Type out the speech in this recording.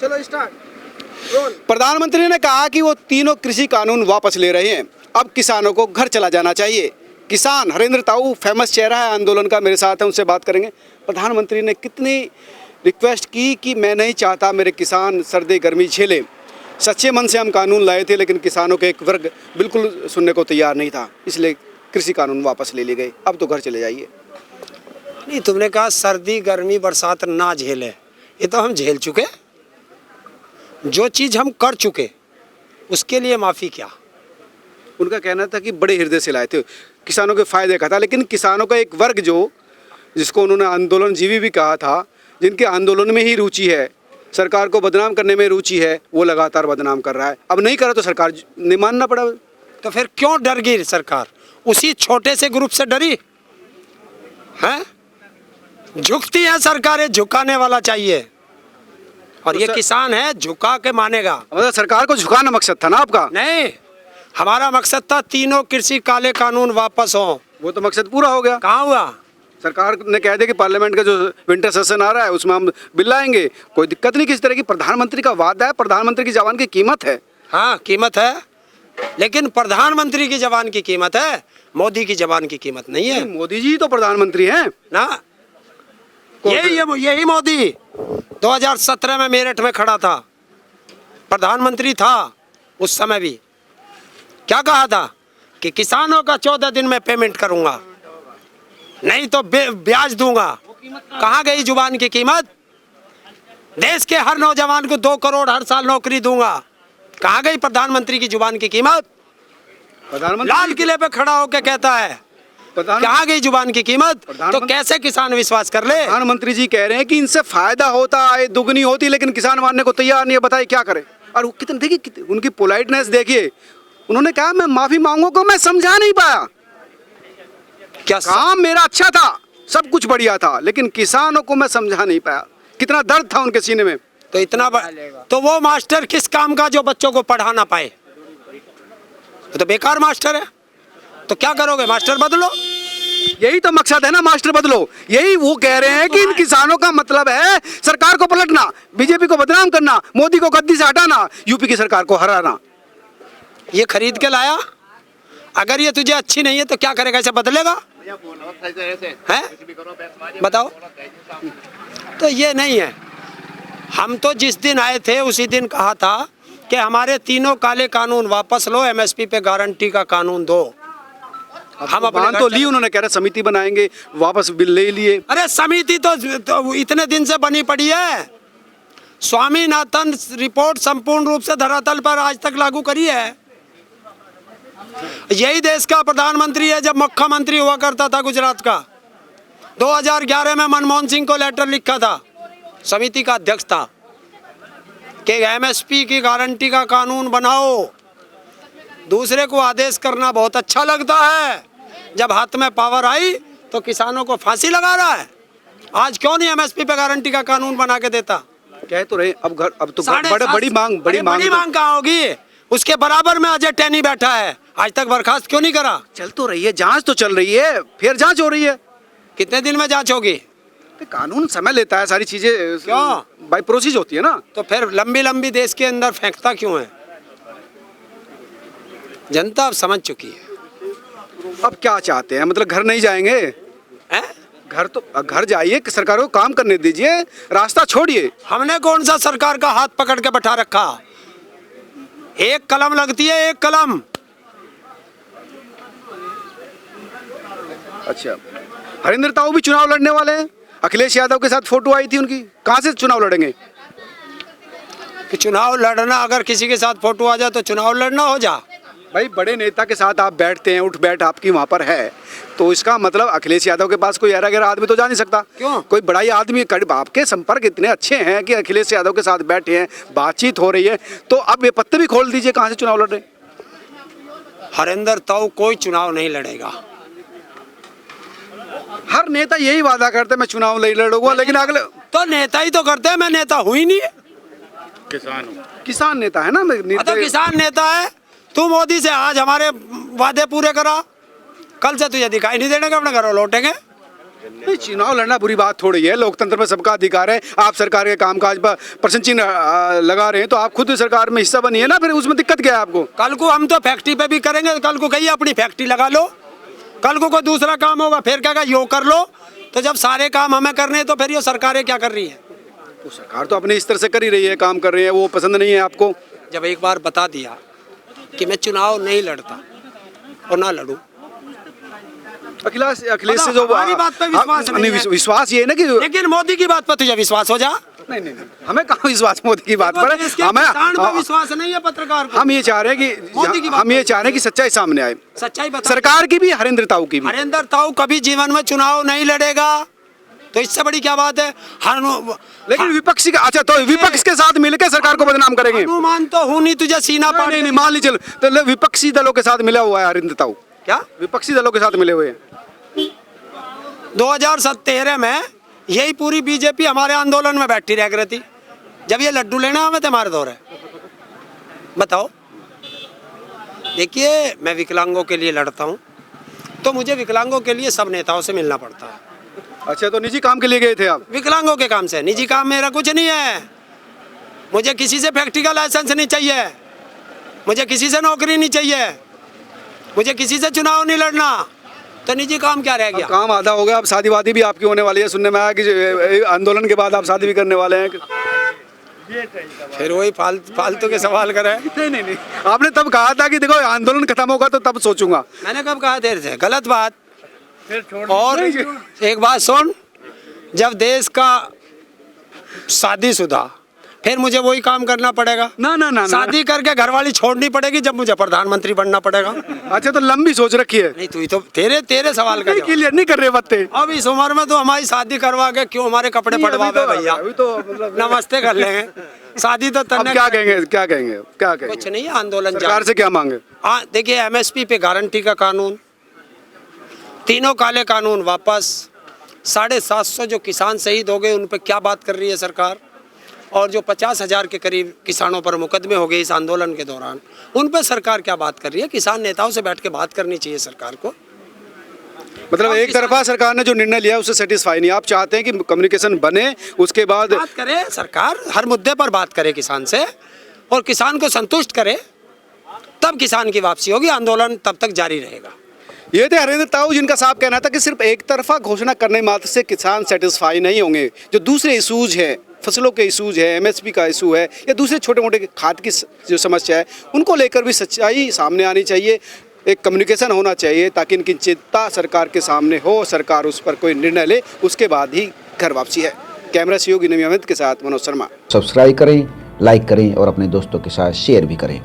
चलो start role. प्रधानमंत्री ने कहा कि वो तीनों कृषि कानून वापस ले रहे हैं। अब किसानों को घर चला जाना चाहिए। किसान हरेंद्र ताऊ फेमस चेहरा है आंदोलन का, मेरे साथ है, उनसे बात करेंगे। प्रधानमंत्री ने कितनी रिक्वेस्ट की कि मैं नहीं चाहता मेरे किसान सर्दी गर्मी झेले। सच्चे मन से हम कानून लाए थे, लेकिन किसानों के एक वर्ग बिल्कुल सुनने को तैयार नहीं था, इसलिए कृषि कानून वापस ले लिए गए। अब तो घर चले जाइए। नहीं, तुमने कहा सर्दी गर्मी बरसात ना झेले, ये तो हम झेल चुके। जो चीज़ हम कर चुके उसके लिए माफ़ी क्या। उनका कहना था कि बड़े हृदय से लाए थे, किसानों के फायदे का था, लेकिन किसानों का एक वर्ग जिसको उन्होंने आंदोलनजीवी भी कहा था, जिनके आंदोलन में ही रुचि है, सरकार को बदनाम करने में रुचि है, वो लगातार बदनाम कर रहा है। अब नहीं करा तो सरकार ने मानना पड़ा। तो फिर क्यों डर गई सरकार? उसी छोटे से ग्रुप से डरी है? झुकती है सरकारें, झुकाने वाला चाहिए, और तो ये किसान है झुका के मानेगा। मतलब सरकार को झुकाना मकसद था ना आपका? नहीं, हमारा मकसद था तीनों कृषि काले कानून वापस हो। वो तो मकसद पूरा हो गया। कहाँ हुआ? सरकार ने कह दिया कि पार्लियामेंट का जो विंटर सेशन आ रहा है उसमें हम बिल लाएंगे, कोई दिक्कत नहीं किसी तरह की। प्रधानमंत्री का वादा है, प्रधानमंत्री की जवान की कीमत है। हाँ, कीमत है, लेकिन प्रधानमंत्री की जवान की कीमत है, मोदी की जवान की कीमत नहीं है। मोदी जी तो प्रधानमंत्री हैं ना। यही मोदी 2017 में मेरठ में खड़ा था, प्रधानमंत्री था उस समय भी। क्या कहा था कि किसानों का 14 दिन में पेमेंट करूंगा, नहीं तो ब्याज दूंगा। कहाँ गई जुबान की कीमत? देश के हर नौजवान को 2 करोड़ हर साल नौकरी दूंगा। कहाँ गई प्रधानमंत्री की जुबान की कीमत? प्रधानमंत्री लाल किले पे खड़ा होकर कहता है, कहाँ गई जुबान की कीमत? तो कैसे किसान विश्वास कर ले? प्रधानमंत्री जी कह रहे हैं कि इनसे फायदा होता है, दुगनी होती, लेकिन किसान मानने को तैयार नहीं है। बताइए क्या करें। और कितने देखिए उनकी पोलाइटनेस देखिए। उन्होंने कहा मैं माफी मांगूंगा, मैं समझा नहीं पाया। क्या काम मेरा अच्छा था, सब कुछ बढ़िया था, लेकिन किसानों को मैं समझा नहीं पाया। कितना दर्द था उनके सीने में। तो इतना तो वो मास्टर किस काम का जो बच्चों को पढ़ा ना पाए? तो बेकार मास्टर है। तो क्या करोगे? मास्टर बदलो। यही तो मकसद है ना, मास्टर बदलो। यही वो कह रहे हैं कि इन किसानों का मतलब है सरकार को पलटना, बीजेपी को बदनाम करना, मोदी को गद्दी से हटाना, यूपी की सरकार को हराना। ये खरीद के लाया। अगर ये तुझे अच्छी नहीं है तो क्या करेगा? इसे बदलेगा है? बताओ। तो ये नहीं है। हम तो जिस दिन आए थे उसी दिन कहा था कि हमारे तीनों काले कानून वापस लो, एमएसपी पे गारंटी का कानून दो। हम अपने तो ली, उन्होंने कह रहे समिति बनाएंगे, वापस बिल ले लिए। अरे समिति तो इतने दिन से बनी पड़ी है। स्वामीनाथन रिपोर्ट संपूर्ण रूप से धरातल पर आज तक लागू करी है। यही देश का प्रधानमंत्री है जब मुख्यमंत्री हुआ करता था गुजरात का। 2011 में मनमोहन सिंह को लेटर लिखा था, समिति का अध्यक्ष था, कि एमएसपी की गारंटी का कानून बनाओ। दूसरे को आदेश करना बहुत अच्छा लगता है, जब हाथ में पावर आई तो किसानों को फांसी लगा रहा है। आज क्यों नहीं एमएसपी पे गारंटी का कानून बना के देता? कह तो रहे अब तो बड़ी मांग कहाँ होगी? उसके बराबर में अजय टैनी बैठा है, आज तक बर्खास्त क्यों नहीं करा? चल तो रही है, जांच तो चल रही है, फिर जांच हो रही है। कितने दिन में जांच होगी? कानून समय लेता है, सारी चीजें क्यों बाय प्रोसेस होती है ना। तो फिर लंबी देश के अंदर फेंकता क्यों है? जनता अब समझ चुकी है। अब क्या चाहते हैं? मतलब घर नहीं जाएंगे? घर जाइए, सरकार को काम करने दीजिए, रास्ता छोड़िए। हमने कौन सा सरकार का हाथ पकड़ के बैठा रखा? एक कलम लगती है, एक कलम। अच्छा, हरेंद्र ताऊ भी चुनाव लड़ने वाले हैं। अखिलेश यादव के साथ फोटो आई थी उनकी। कहाँ से चुनाव लड़ेंगे? कि चुनाव लड़ना, अगर किसी के साथ फोटो आ जाए तो चुनाव लड़ना हो जा। भाई बड़े नेता के साथ आप बैठते हैं, उठ बैठ आपकी वहाँ पर है, तो इसका मतलब अखिलेश यादव के पास कोई ऐरा गैरा आदमी तो जा नहीं सकता। क्यों? कोई बड़ा ही आदमी, आपके संपर्क इतने अच्छे हैं कि अखिलेश यादव के साथ बैठे हैं, बातचीत हो रही है, तो अब ये पत्ते भी खोल दीजिए, कहाँ से चुनाव लड़ रहे? हरेंद्र ताऊ कोई चुनाव नहीं लड़ेगा। हर नेता यही वादा करते मैं चुनाव नहीं लड़ूंगा, लेकिन अगले तो नेता ही तो करते हैं। मैं नेता हुई नहीं। किसान नेता है ना। तो किसान नेता है। तू मोदी से आज हमारे वादे पूरे करा, कल से तुझे दिखाई नहीं देने का, अपने घरों लौटेंगे। नहीं, चुनाव लड़ना बुरी बात थोड़ी है, लोकतंत्र में सबका अधिकार है। आप सरकार के कामकाज पर प्रश्न चिन्ह लगा रहे हैं तो आप खुद सरकार में हिस्सा बनिए ना, फिर उसमें दिक्कत क्या है आपको? कल को हम तो फैक्ट्री पे भी करेंगे, कल को कहिए अपनी फैक्ट्री लगा लो, कल को कोई दूसरा काम होगा फिर कहेगा यो कर लो। तो जब सारे काम हमें करने हैं तो फिर ये सरकारें क्या कर रही है? तो सरकार तो अपने स्तर से कर ही रही है, काम कर रही है, वो पसंद नहीं है आपको? जब एक बार बता दिया कि मैं चुनाव नहीं लड़ता और ना लड़ूं, अखिलेश से जो हमारी बात पे विश्वास नहीं है। विश्वास ये है ना कि लेकिन मोदी की बात पर तुझे विश्वास हो जा। नहीं, हमें कहाँ विश्वास मोदी की बात पर है, हमें विश्वास नहीं है पत्रकार को। हम ये चाह रहे हैं कि हम ये चाह रहे हैं कि सच्चाई सामने आए, सच्चाई बता। सरकार की भी, हरेंद्र ताऊ की भी। हरेंद्र ताऊ कभी जीवन में चुनाव नहीं लड़ेगा, तो इससे बड़ी क्या बात है? लेकिन विपक्षी का, अच्छा तो विपक्ष के साथ मिलकर सरकार को बदनाम करेंगे? अनुमान तो हूं नहीं तुझे सीना पार। नहीं, मान ली चलो, तो विपक्षी दलों के साथ मिला हुआ है हरेंद्र ताऊ। क्या विपक्षी दलों के साथ मिले हुए हैं? 2017 में यही पूरी बीजेपी हमारे आंदोलन में बैठी रह गई थी, जब ये लड्डू लेना हमें तो हमारे दौर है। बताओ, देखिए मैं विकलांगों के लिए लड़ता हूँ, तो मुझे विकलांगों के लिए सब नेताओं से मिलना पड़ता है। अच्छा, तो निजी काम के लिए गए थे आप? विकलांगों के काम से, निजी काम मेरा कुछ नहीं है। मुझे किसी से फैक्ट्री का लाइसेंस नहीं चाहिए, मुझे किसी से नौकरी नहीं चाहिए, मुझे किसी से चुनाव नहीं लड़ना, तो निजी काम क्या रह गया? काम आधा हो गया। अब शादी वादी भी आपकी होने वाली है, सुनने में आया कि आंदोलन के बाद आप शादी भी करने वाले हैं। फिर वही फालतू के सवाल करे। नहीं, आपने तब कहा था कि देखो आंदोलन खत्म होगा तो तब सोचूंगा। मैंने कब कहा देर से? गलत बात। और एक बात सुन, जब देश का शादीशुदा, फिर मुझे वही काम करना पड़ेगा। ना शादी करके घरवाली छोड़नी पड़ेगी, जब मुझे प्रधानमंत्री बनना पड़ेगा। अच्छा, तो लंबी सोच रखी है? नहीं, तू ही तो तेरे सवाल का क्लियर नहीं कर रहे बातें। अब इस उम्र में तो हमारी शादी करवा के क्यों हमारे कपड़े पड़वावे भैया? अभी तो मतलब नमस्ते कर लेंगे, शादी तो अब क्या कहेंगे? कुछ नहीं, आंदोलन सरकार से क्या मांगे? देखिए, एमएसपी पे गारंटी का कानून, तीनों काले कानून वापस, 750 जो किसान शहीद हो गए उन पे क्या बात कर रही है सरकार, और जो 50,000 के करीब किसानों पर मुकदमे हो गए इस आंदोलन के दौरान, उन पर सरकार क्या बात कर रही है? किसान नेताओं से बैठ के बात करनी चाहिए सरकार को। मतलब एक तरफा सरकार ने जो निर्णय लिया उससे सेटिस्फाई नहीं, आप चाहते हैं कि कम्युनिकेशन बने, उसके बाद बात करे सरकार, हर मुद्दे पर बात करे किसान से, और किसान को संतुष्ट करे, तब किसान की वापसी होगी, आंदोलन तब तक जारी रहेगा। ये थे हरेंद्र ताऊ, जिनका साफ कहना था कि सिर्फ एक तरफा घोषणा करने मात्र से किसान सेटिस्फाई नहीं होंगे। जो दूसरे इशूज हैं, फसलों के इशूज है, एमएसपी का इशू है, या दूसरे छोटे मोटे खाद की जो समस्या है, उनको लेकर भी सच्चाई सामने आनी चाहिए, एक कम्युनिकेशन होना चाहिए, ताकि इनकी चिंता सरकार के सामने हो, सरकार उस पर कोई निर्णय ले, उसके बाद ही घर वापसी है। कैमरा सहयोगी नवी अहमद के साथ मनोज शर्मा। सब्सक्राइब करें, लाइक करें और अपने दोस्तों के साथ शेयर भी करें।